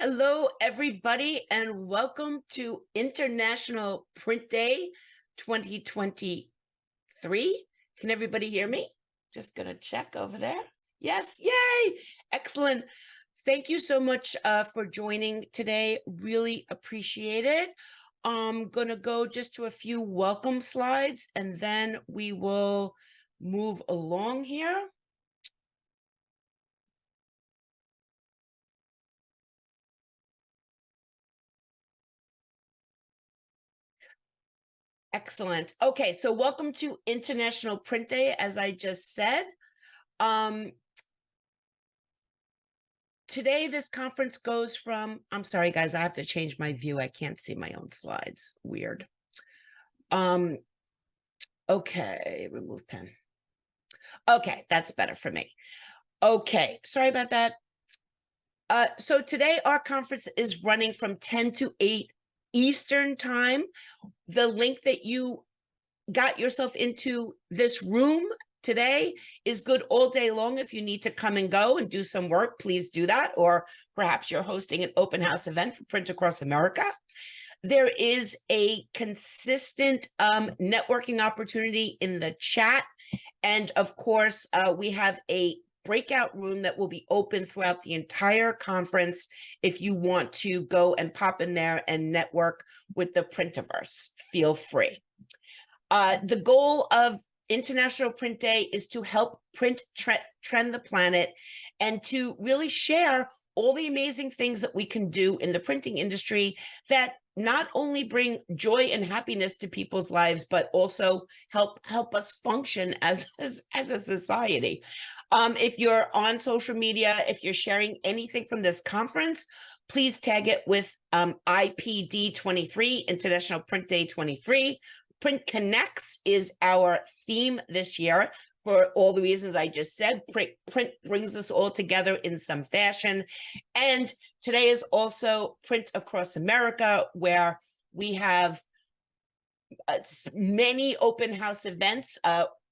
Hello, everybody, and welcome to International Print Day 2023. Can everybody hear me? Just going to check over there. Yes, yay! Excellent. Thank you so much for joining today. Really appreciate it. I'm going to go just to a few welcome slides, and then we will move along here. Excellent. Okay, so welcome to International Print Day, as I just said. Today, this conference goes from, I'm sorry, guys, I have to change my view. I can't see my own slides. Weird. Okay, remove pen. Okay, that's better for me. Okay, sorry about that. So today, our conference is running from 10 to 8 Eastern time. The link that you got yourself into this room today is good all day long. If you need to come and go and do some work, please do that. Or perhaps you're hosting an open house event for Print Across America. There is a consistent networking opportunity in the chat. And of course, we have a breakout room that will be open throughout the entire conference if you want to go and pop in there and network with the Printerverse. Feel free. The goal of International Print Day is to help print trend the planet and to really share all the amazing things that we can do in the printing industry that not only bring joy and happiness to people's lives, but also help us function as a society. If you're on social media, if you're sharing anything from this conference, please tag it with IPD 23, International Print Day 23. Print Connects is our theme this year for all the reasons I just said. Print brings us all together in some fashion. And today is also Print Across America, where we have many open house events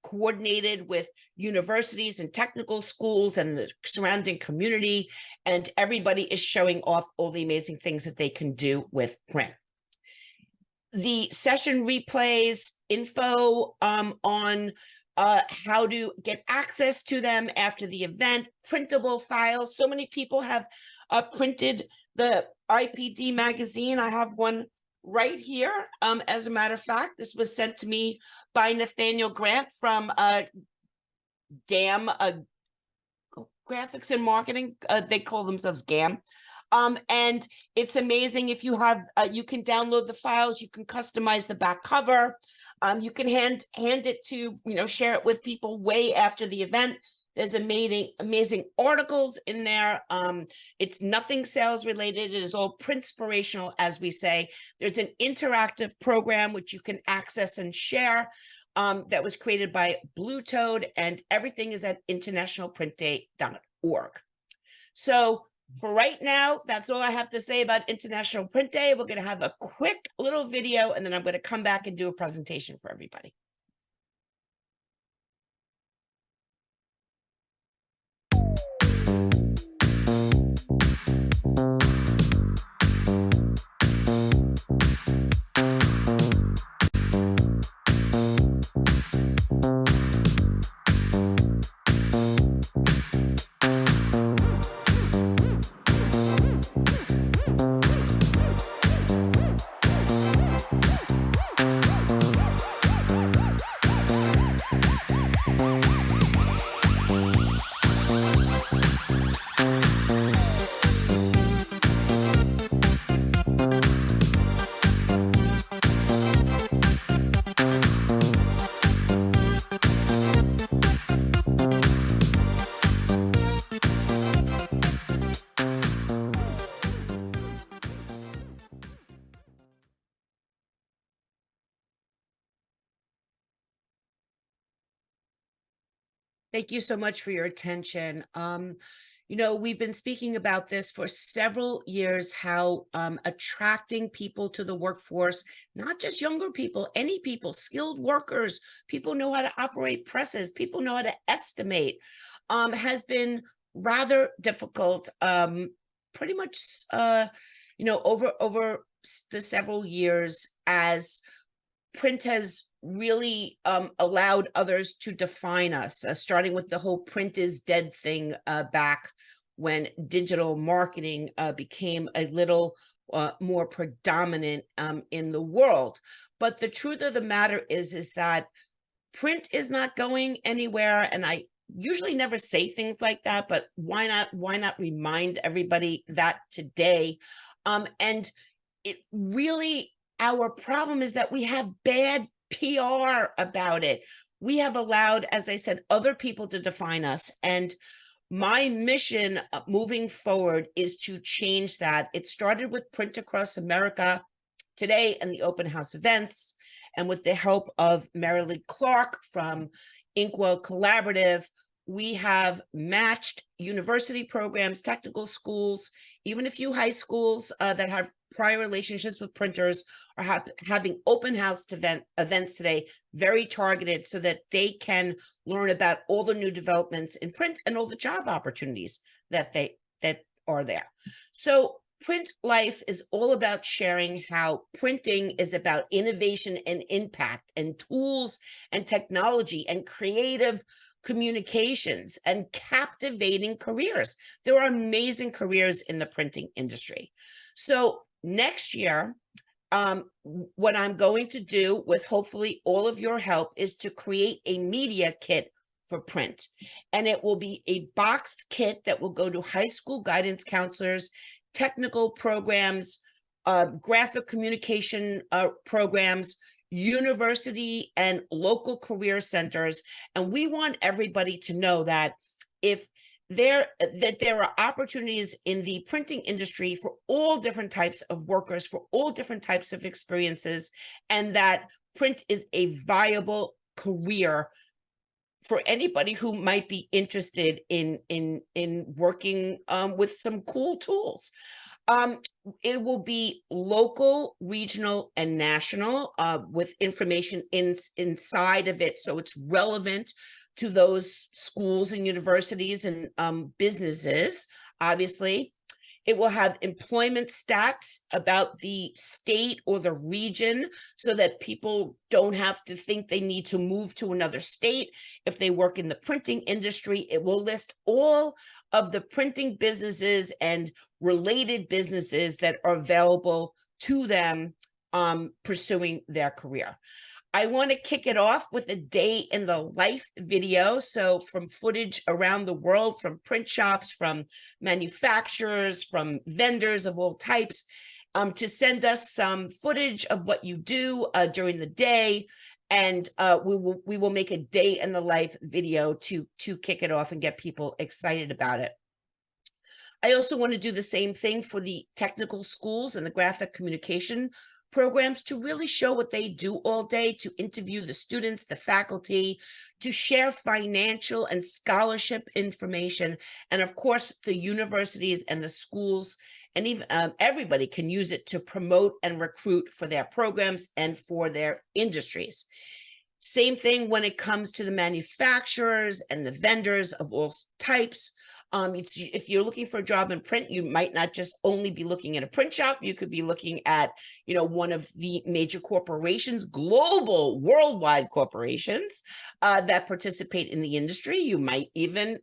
coordinated with universities and technical schools and the surrounding community. And everybody is showing off all the amazing things that they can do with print. The session replays, info on how to get access to them after the event, printable files. So many people have printed the IPD magazine. I have one right here. As a matter of fact, this was sent to me by Nathaniel Grant from GAM, Graphics and Marketing. They call themselves GAM. And it's amazing. If you have, you can download the files, you can customize the back cover, you can hand it to, share it with people way after the event. There's amazing articles in there. It's nothing sales related. It is all printspirational, as we say. There's an interactive program which you can access and share that was created by Blue Toad, and everything is at internationalprintday.org. So for right now, that's all I have to say about International Print Day. We're going to have a quick little video, and then I'm going to come back and do a presentation for everybody. Thank you so much for your attention. We've been speaking about this for several years, how attracting people to the workforce, not just younger people, any people, skilled workers, people know how to operate presses, people know how to estimate, has been rather difficult. pretty much, over the several years, as print has really allowed others to define us, starting with the whole print is dead thing back when digital marketing became a little more predominant in the world. But the truth of the matter is that print is not going anywhere. And I usually never say things like that, but why not remind everybody that today? And it really, our problem is that we have bad PR about it. We have allowed, as I said, other people to define us. And my mission moving forward is to change that. It started with Print Across America today and the open house events, and with the help of Marilee Clark from Inkwell Collaborative, we have matched university programs, technical schools, even a few high schools that have prior relationships with printers are having open house events today, very targeted, so that they can learn about all the new developments in print and all the job opportunities that are there. So Print Life is all about sharing how printing is about innovation and impact and tools and technology and creative communications and captivating careers. There are amazing careers in the printing industry. So next year, what I'm going to do, with hopefully all of your help, is to create a media kit for print. And it will be a boxed kit that will go to high school guidance counselors, technical programs, graphic communication programs, university and local career centers. And we want everybody to know that there are opportunities in the printing industry for all different types of workers, for all different types of experiences, and that print is a viable career for anybody who might be interested in working with some cool tools. It will be local, regional, and national, with information inside of it, so it's relevant to those schools and universities and businesses. Obviously, it will have employment stats about the state or the region, so that people don't have to think they need to move to another state if they work in the printing industry. It will list all of the printing businesses and related businesses that are available to them pursuing their career. I want to kick it off with a day in the life video. So from footage around the world, from print shops, from manufacturers, from vendors of all types, to send us some footage of what you do during the day. And we will make a day in the life video to kick it off and get people excited about it. I also want to do the same thing for the technical schools and the graphic communication programs, to really show what they do all day, to interview the students, the faculty, to share financial and scholarship information. And of course, the universities and the schools, and even everybody can use it to promote and recruit for their programs and for their industries. Same thing when it comes to the manufacturers and the vendors of all types. If you're looking for a job in print, you might not just only be looking at a print shop. You could be looking at, one of the major corporations, global, worldwide corporations that participate in the industry. You might even,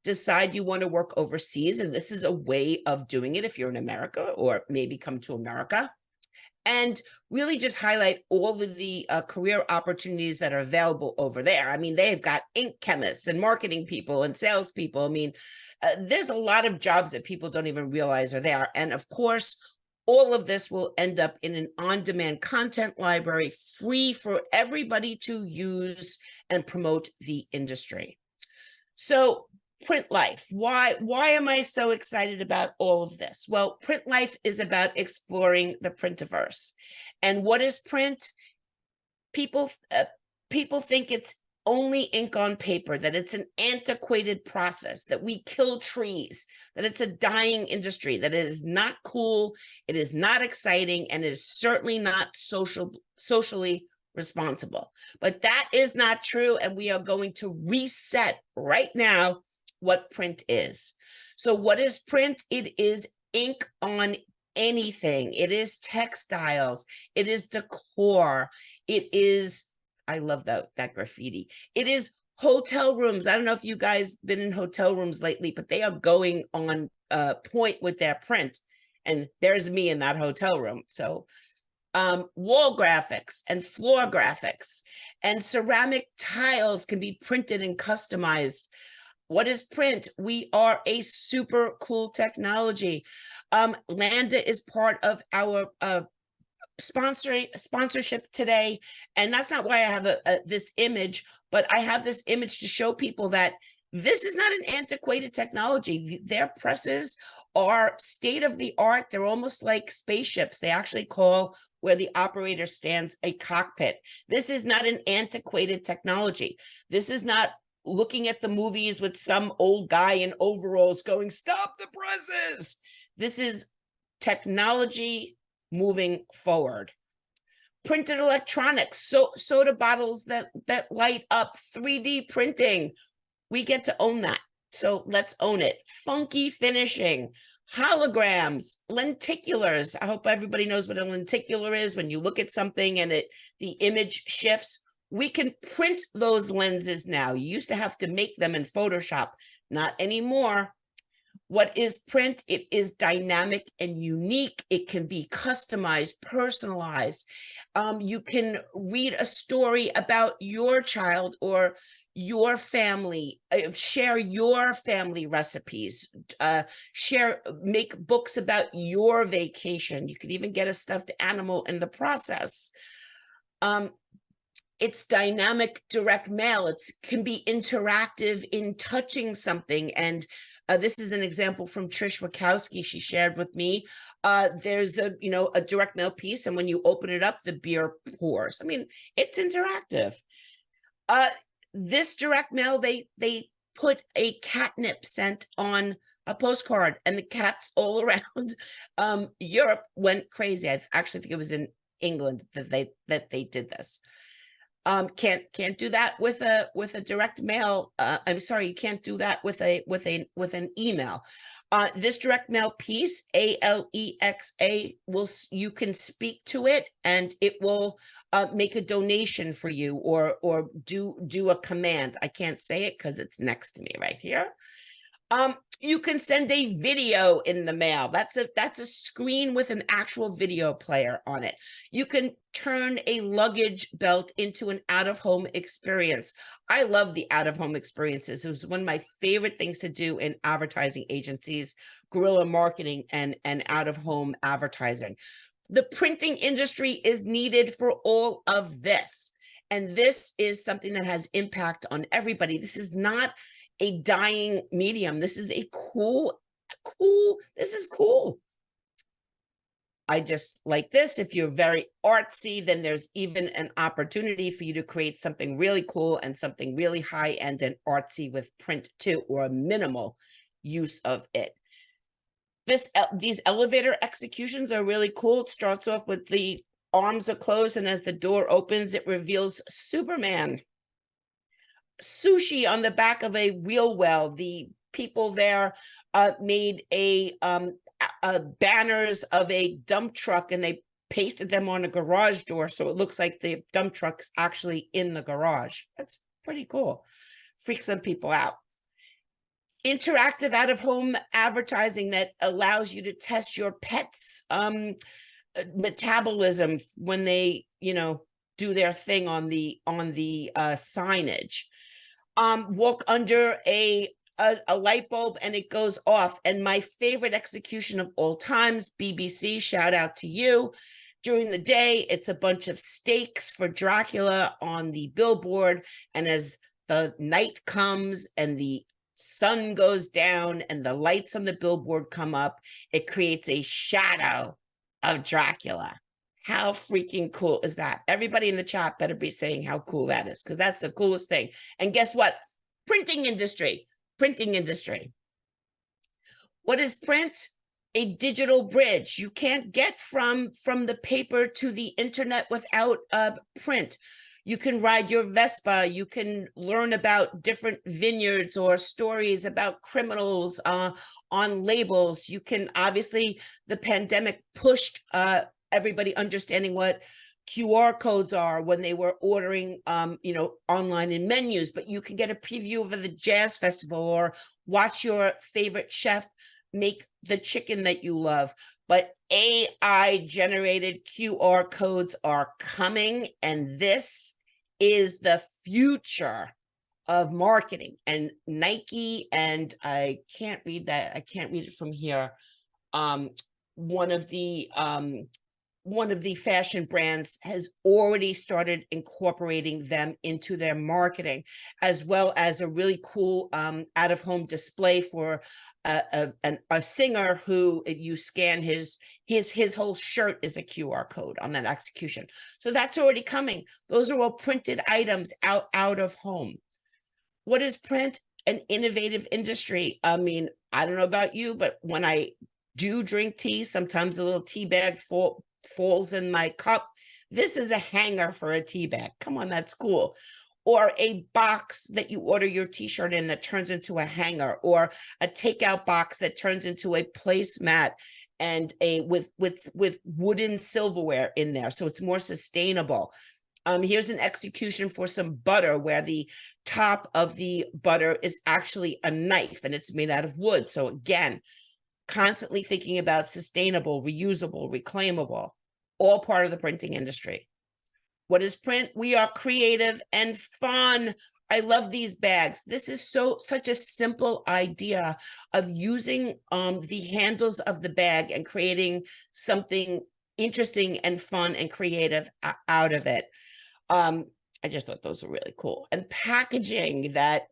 decide you want to work overseas, and this is a way of doing it if you're in America, or maybe come to America. And really just highlight all of the career opportunities that are available over there. I mean, they've got ink chemists and marketing people and salespeople. I mean, there's a lot of jobs that people don't even realize are there. And of course, all of this will end up in an on-demand content library, free for everybody to use and promote the industry. So Print Life, why am I so excited about all of this? Well, Print Life is about exploring the Printerverse. And what is print? People think it's only ink on paper, that it's an antiquated process, that we kill trees, that it's a dying industry, that it is not cool, it is not exciting, and it is certainly not socially responsible. But that is not true, and we are going to reset right now what print is. So what is print? It is ink on anything. It is textiles. It is decor. It is, I love that graffiti. It is hotel rooms. I don't know if you guys been in hotel rooms lately, but they are going on point with their print. And there's me in that hotel room. So wall graphics and floor graphics and ceramic tiles can be printed and customized. What is print? We are a super cool technology. Landa is part of our sponsorship today, and that's not why I have this image, but I have this image to show people that this is not an antiquated technology. Their presses are state of the art. They're almost like spaceships. They actually call where the operator stands a cockpit. This is not an antiquated technology. This is not looking at the movies with some old guy in overalls going, "Stop the presses." This is technology moving forward. Printed electronics, soda bottles that light up, 3D printing. We get to own that. So let's own it. Funky finishing, holograms, lenticulars. I hope everybody knows what a lenticular is. When you look at something and the image shifts, we can print those lenses now. You used to have to make them in Photoshop, not anymore. What is print? It is dynamic and unique. It can be customized, personalized. You can read a story about your child or your family, share your family recipes, make books about your vacation. You could even get a stuffed animal in the process. It's dynamic direct mail. It can be interactive in touching something. And this is an example from Trish Wachowski. She shared with me. There's a direct mail piece, and when you open it up, the beer pours. I mean, it's interactive. This direct mail, they put a catnip scent on a postcard, and the cats all around Europe went crazy. I actually think it was in England that they did this. Can't do that with a direct mail. I'm sorry, you can't do that with an email. This direct mail piece, Alexa, you can speak to it and it will make a donation for you or do a command. I can't say it because it's next to me right here. You can send a video in the mail. That's a screen with an actual video player on it. You can turn a luggage belt into an out-of-home experience. I love the out-of-home experiences. It was one of my favorite things to do in advertising agencies, guerrilla marketing, and out-of-home advertising. The printing industry is needed for all of this. And this is something that has impact on everybody. This is not a dying medium. This is a cool, this is cool. I just like this. If you're very artsy, then there's even an opportunity for you to create something really cool and something really high end and artsy with print too, or a minimal use of it. These elevator executions are really cool. It starts off with the arms are closed, and as the door opens, it reveals Superman. Sushi on the back of a wheel well. The people there made banners of a dump truck, and they pasted them on a garage door, so it looks like the dump truck's actually in the garage. That's pretty cool. Freaks some people out. Interactive out-of-home advertising that allows you to test your pets' metabolism when they, do their thing on the signage. Walk under a light bulb and it goes off. And my favorite execution of all times, BBC, shout out to you. During the day, it's a bunch of stakes for Dracula on the billboard. And as the night comes and the sun goes down and the lights on the billboard come up, it creates a shadow of Dracula. How freaking cool is that? Everybody in the chat better be saying how cool that is, because that's the coolest thing. And guess what? Printing industry. What is print? A digital bridge. You can't get from the paper to the internet without print. You can ride your Vespa. You can learn about different vineyards or stories about criminals on labels. You can, obviously, the pandemic pushed everybody understanding what QR codes are when they were ordering, online in menus, but you can get a preview of the jazz festival or watch your favorite chef make the chicken that you love. But AI generated QR codes are coming, and this is the future of marketing. And Nike, and I can't read that, I can't read it from here. One of the fashion brands has already started incorporating them into their marketing, as well as a really cool out-of-home display for a singer who, if you scan his whole shirt is a QR code on that execution. So that's already coming. Those are all printed items out of home. What is print? An innovative industry. I mean, I don't know about you, but when I do drink tea, sometimes a little tea bag falls in my cup. This is a hanger for a tea bag. Come on, that's cool. Or a box that you order your t-shirt in that turns into a hanger, or a takeout box that turns into a placemat and with wooden silverware in there, so it's more sustainable. Here's an execution for some butter where the top of the butter is actually a knife and it's made out of wood. So again, constantly thinking about sustainable, reusable, reclaimable, all part of the printing industry. What is print? We are creative and fun. I love these bags. This is such a simple idea of using the handles of the bag and creating something interesting and fun and creative out of it. I just thought those were really cool. And packaging that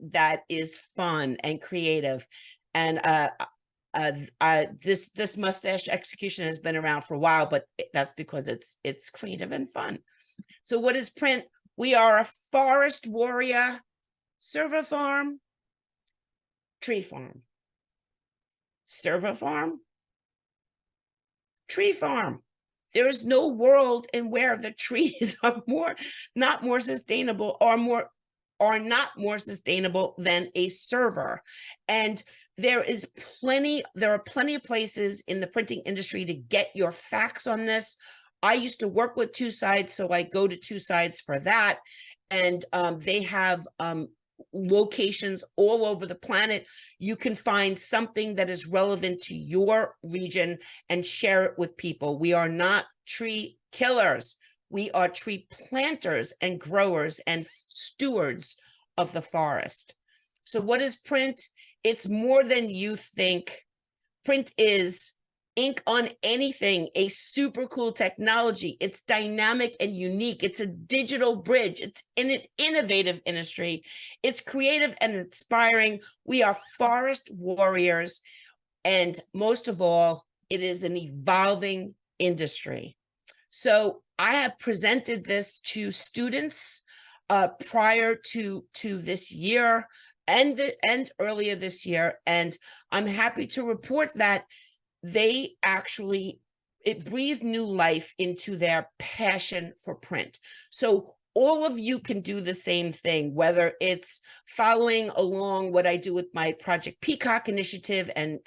is fun and creative. And this mustache execution has been around for a while, but that's because it's creative and fun. So what is print? We are a forest warrior, server farm, tree farm. Server farm, tree farm. There is no world in where the trees are not more sustainable or not more sustainable than a server. And there are plenty of places in the printing industry to get your facts on this. I used to work with Two Sides, so I go to Two Sides for that. And they have locations all over the planet. You can find something that is relevant to your region and share it with people. We are not tree killers. We are tree planters and growers and stewards of the forest. So what is print? It's more than you think. Print is ink on anything, a super cool technology. It's dynamic and unique. It's a digital bridge. It's in an innovative industry. It's creative and inspiring. We are forest warriors. And most of all, it is an evolving industry. So I have presented this to students prior to this year and earlier this year. And I'm happy to report that it breathed new life into their passion for print. So all of you can do the same thing, whether it's following along what I do with my Project Peacock initiative and,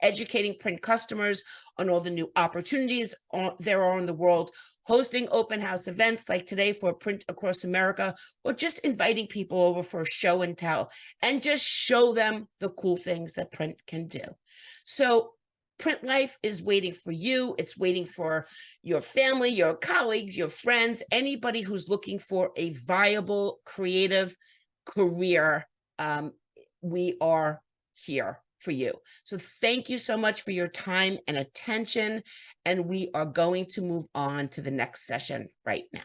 educating print customers on all the new opportunities there are in the world, hosting open house events like today for Print Across America, or just inviting people over for a show and tell and just show them the cool things that print can do. So print life is waiting for you. It's waiting for your family, your colleagues, your friends, anybody who's looking for a viable, creative career. We are here for you. So thank you so much for your time and attention. And we are going to move on to the next session right now.